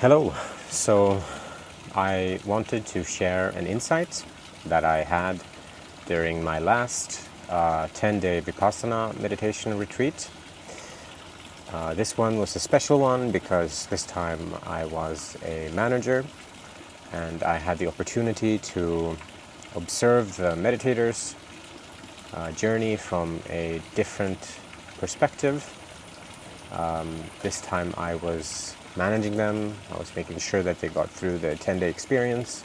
Hello. So I wanted to share an insight that I had during my last 10-day Vipassana meditation retreat. This one was a special one because this time I was a manager and I had the opportunity to observe the meditators' journey from a different perspective. This time I was managing them. I was making sure that they got through the 10-day experience.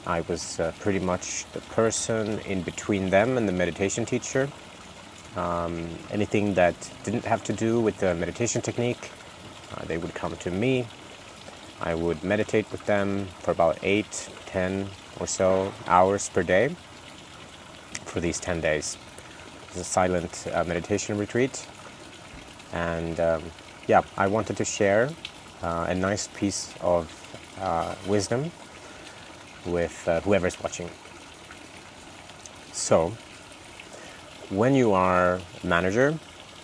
I was pretty much the person in between them and the meditation teacher. Anything that didn't have to do with the meditation technique, they would come to me. I would meditate with them for about 8, 10 or so hours per day for these 10 days. It was a silent meditation retreat. And I wanted to share a nice piece of wisdom with whoever's watching. So, when you are a manager,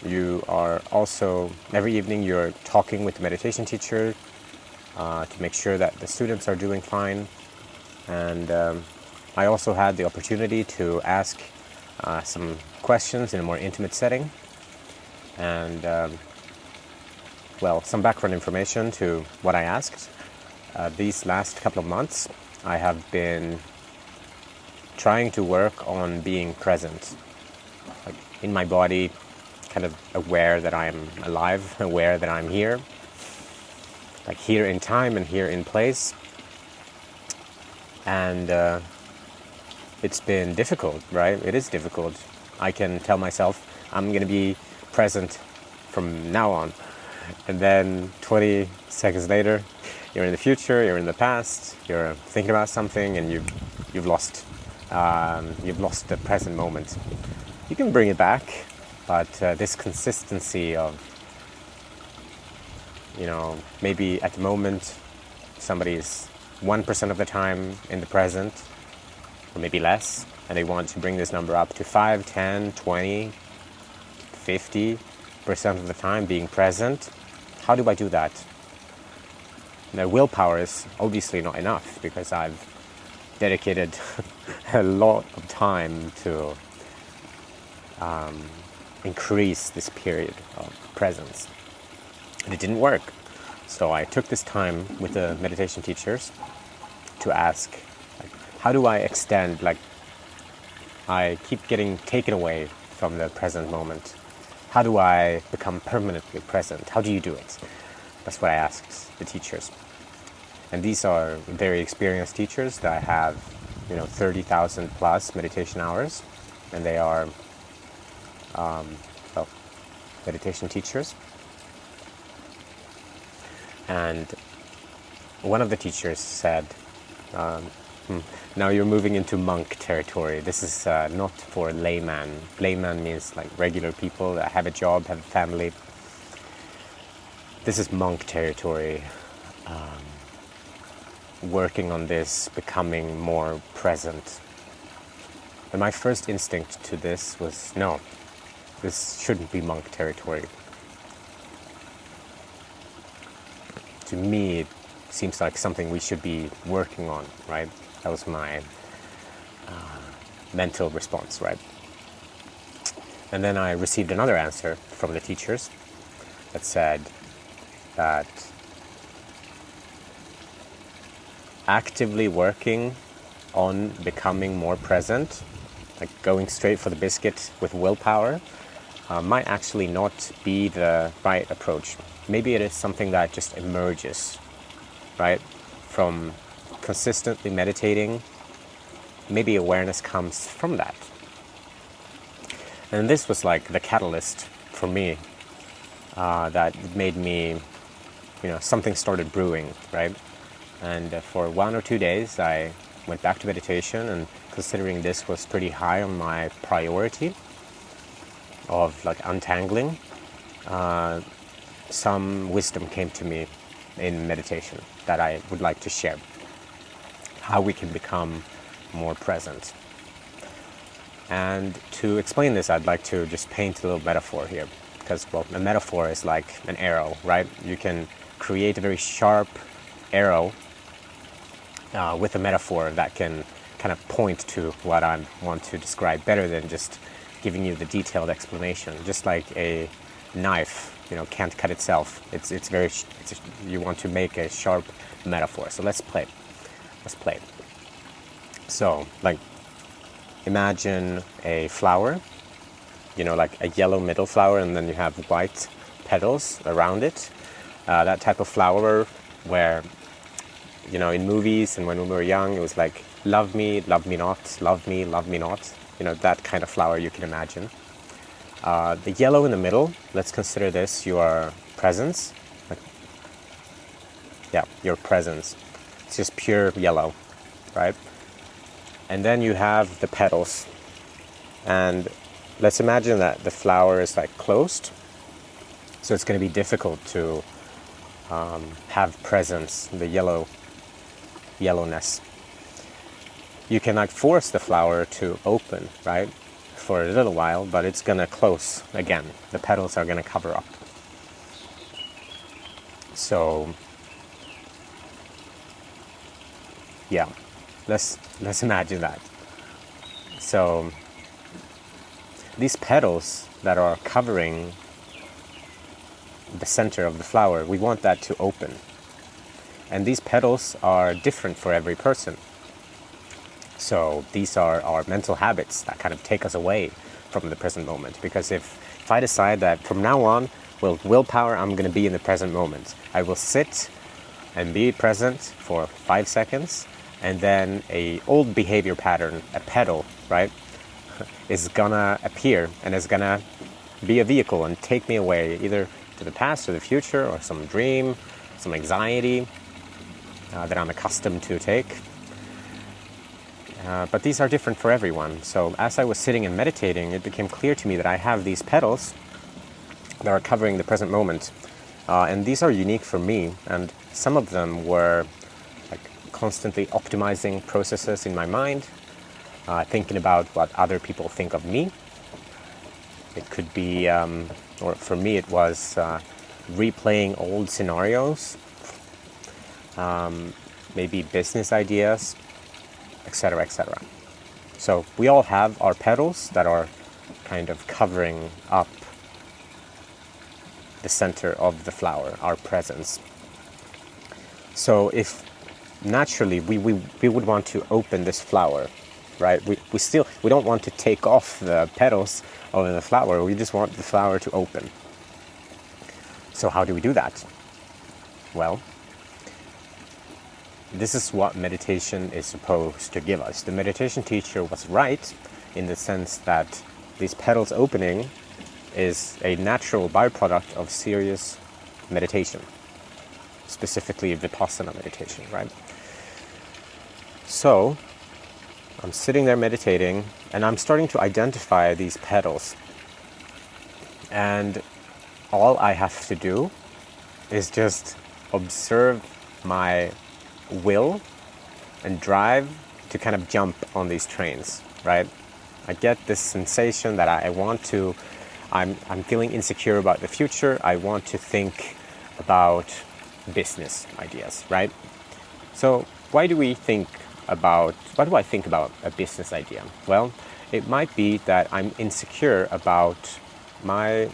you are also, every evening you're talking with the meditation teacher to make sure that the students are doing fine. And I also had the opportunity to ask some questions in a more intimate setting. And some background information to what I asked. These last couple of months, I have been trying to work on being present, like in my body, kind of aware that I am alive, aware that I'm here, like here in time and here in place. And it's been difficult, right? It is difficult. I can tell myself I'm going to be present from now on. And then 20 seconds later, you're in the future, you're in the past, you're thinking about something, and you've lost the present moment. You can bring it back, but this consistency of, maybe at the moment somebody's 1% of the time in the present, or maybe less, and they want to bring this number up to 5, 10, 20, 50% of the time being present. How do I do that? Now, willpower is obviously not enough because I've dedicated a lot of time to increase this period of presence. And it didn't work. So I took this time with the meditation teachers to ask, how do I extend, I keep getting taken away from the present moment. How do I become permanently present? How do you do it? That's what I asked the teachers. And these are very experienced teachers that have, 30,000 plus meditation hours. And they are, meditation teachers. And one of the teachers said, now you're moving into monk territory. This is not for layman. Layman means like regular people that have a job, have a family. This is monk territory. Working on this, becoming more present. And my first instinct to this was, no, this shouldn't be monk territory. To me, it seems like something we should be working on, right? That was my mental response, right? And then I received another answer from the teachers that said that actively working on becoming more present, like going straight for the biscuit with willpower, might actually not be the right approach. Maybe it is something that just emerges, right? From consistently meditating, maybe awareness comes from that. And this was like the catalyst for me that made me, something started brewing, right? And for 1 or 2 days, I went back to meditation, and considering this was pretty high on my priority of untangling, some wisdom came to me in meditation that I would like to share. How we can become more present. And to explain this, I'd like to just paint a little metaphor here. because, well, a metaphor is like an arrow, right? You can create a very sharp arrow with a metaphor that can kind of point to what I want to describe better than just giving you the detailed explanation. Just like a knife, can't cut itself. You want to make a sharp metaphor. So let's play. So, like, imagine a flower, like a yellow middle flower, and then you have white petals around it. That type of flower where, in movies and when we were young, it was like, love me not, love me not. That kind of flower you can imagine. The yellow in the middle, let's consider this your presence. Your presence. It's just pure yellow, right? And then you have the petals. And let's imagine that the flower is like closed. So it's going to be difficult to have presence, the yellowness. You can like force the flower to open, right, for a little while, but it's going to close again. The petals are going to cover up. So, yeah, let's imagine that. So, these petals that are covering the center of the flower, we want that to open. And these petals are different for every person. So these are our mental habits that kind of take us away from the present moment. Because if I decide that from now on, willpower, I'm going to be in the present moment. I will sit and be present for 5 seconds, and then a old behavior pattern, a petal, right, is gonna appear and is gonna be a vehicle and take me away either to the past or the future, or some dream, some anxiety that I'm accustomed to take. But these are different for everyone. So as I was sitting and meditating, it became clear to me that I have these petals that are covering the present moment. And these are unique for me. And some of them were like constantly optimizing processes in my mind, thinking about what other people think of me. It could be, or for me it was replaying old scenarios, maybe business ideas, etc., etc. So we all have our petals that are kind of covering up the center of the flower, our presence. So if naturally we would want to open this flower, right? We don't want to take off the petals of the flower. We just want the flower to open. So how do we do that? Well, this is what meditation is supposed to give us. The meditation teacher was right in the sense that these petals opening is a natural byproduct of serious meditation, specifically Vipassana meditation, right? So I'm sitting there meditating and I'm starting to identify these petals. And all I have to do is just observe my will and drive to kind of jump on these trains, right? I get this sensation that I'm feeling insecure about the future. I want to think about business ideas, right? So why do I think about a business idea? Well, it might be that I'm insecure about my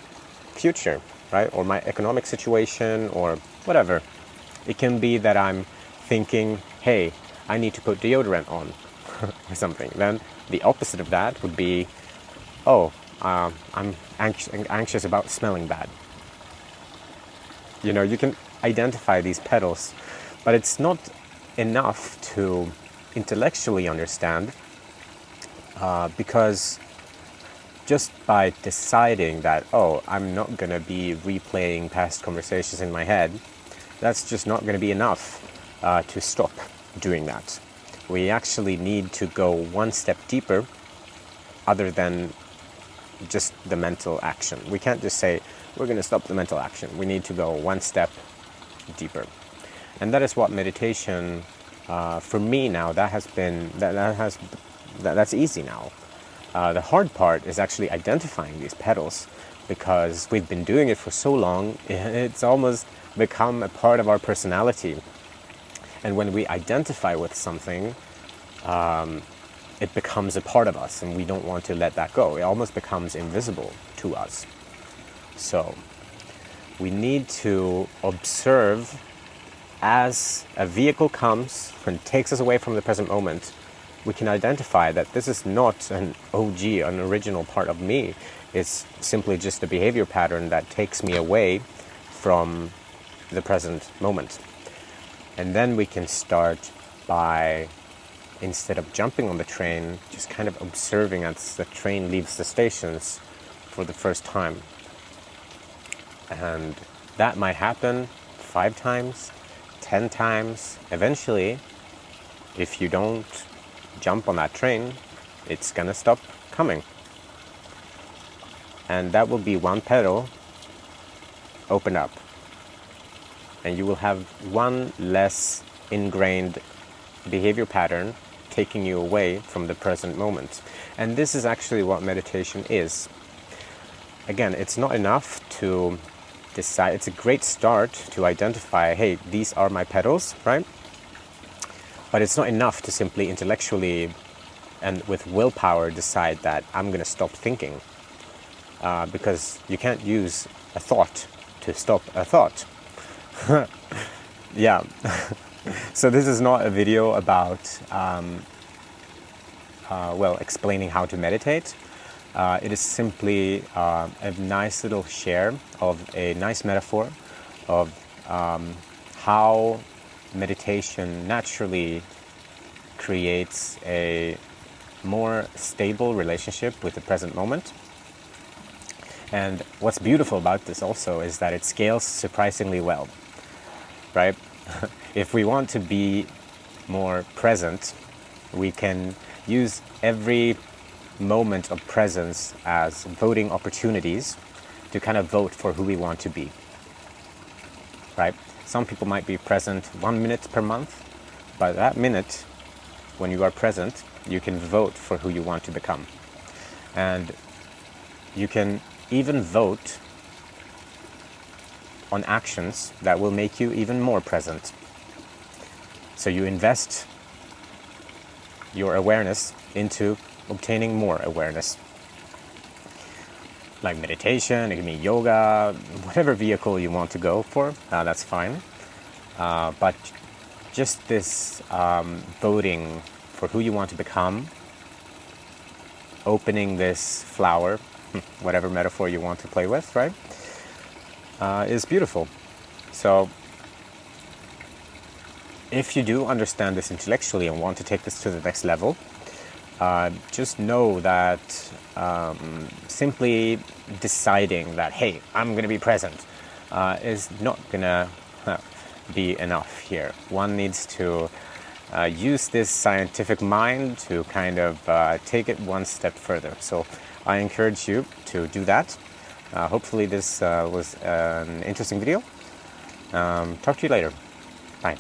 future, right? Or my economic situation or whatever. It can be that I'm thinking, hey, I need to put deodorant on or something. Then the opposite of that would be, I'm anxious about smelling bad. You can identify these petals, but it's not enough to intellectually understand, because just by deciding that, I'm not going to be replaying past conversations in my head, that's just not going to be enough to stop doing that. We actually need to go one step deeper other than just the mental action. We can't just say, we're going to stop the mental action. We need to go one step deeper. And that is what meditation, for me now, that's easy now. The hard part is actually identifying these petals, because we've been doing it for so long, it's almost become a part of our personality. And when we identify with something, it becomes a part of us, and we don't want to let that go. It almost becomes invisible to us. So we need to observe as a vehicle comes and takes us away from the present moment. We can identify that this is not an OG, an original part of me. It's simply just a behavior pattern that takes me away from the present moment. And then we can start by, instead of jumping on the train, just kind of observing as the train leaves the stations for the first time. And that might happen 5 times, 10 times. Eventually, if you don't jump on that train, it's gonna stop coming. And that will be one pedal open up. And you will have one less ingrained behavior pattern taking you away from the present moment. And this is actually what meditation is. Again, it's not enough to decide. It's a great start to identify, hey, these are my pedals, right? But it's not enough to simply intellectually and with willpower decide that I'm going to stop thinking. Because you can't use a thought to stop a thought. Yeah. So this is not a video about explaining how to meditate. It is simply a nice little share of a nice metaphor of how meditation naturally creates a more stable relationship with the present moment. And what's beautiful about this also is that it scales surprisingly well, right? If we want to be more present, we can use every moment of presence as voting opportunities to kind of vote for who we want to be, right? Some people might be present 1 minute per month, but that minute, when you are present, you can vote for who you want to become. And you can even vote on actions that will make you even more present. So you invest your awareness into obtaining more awareness. Like meditation, it can be yoga, whatever vehicle you want to go for, that's fine. But just this voting for who you want to become, opening this flower, whatever metaphor you want to play with, right, is beautiful. So if you do understand this intellectually and want to take this to the next level, just know that simply deciding that, hey, I'm going to be present, is not going to be enough here. One needs to use this scientific mind to kind of take it one step further. So I encourage you to do that. Hopefully this was an interesting video. Talk to you later. Bye.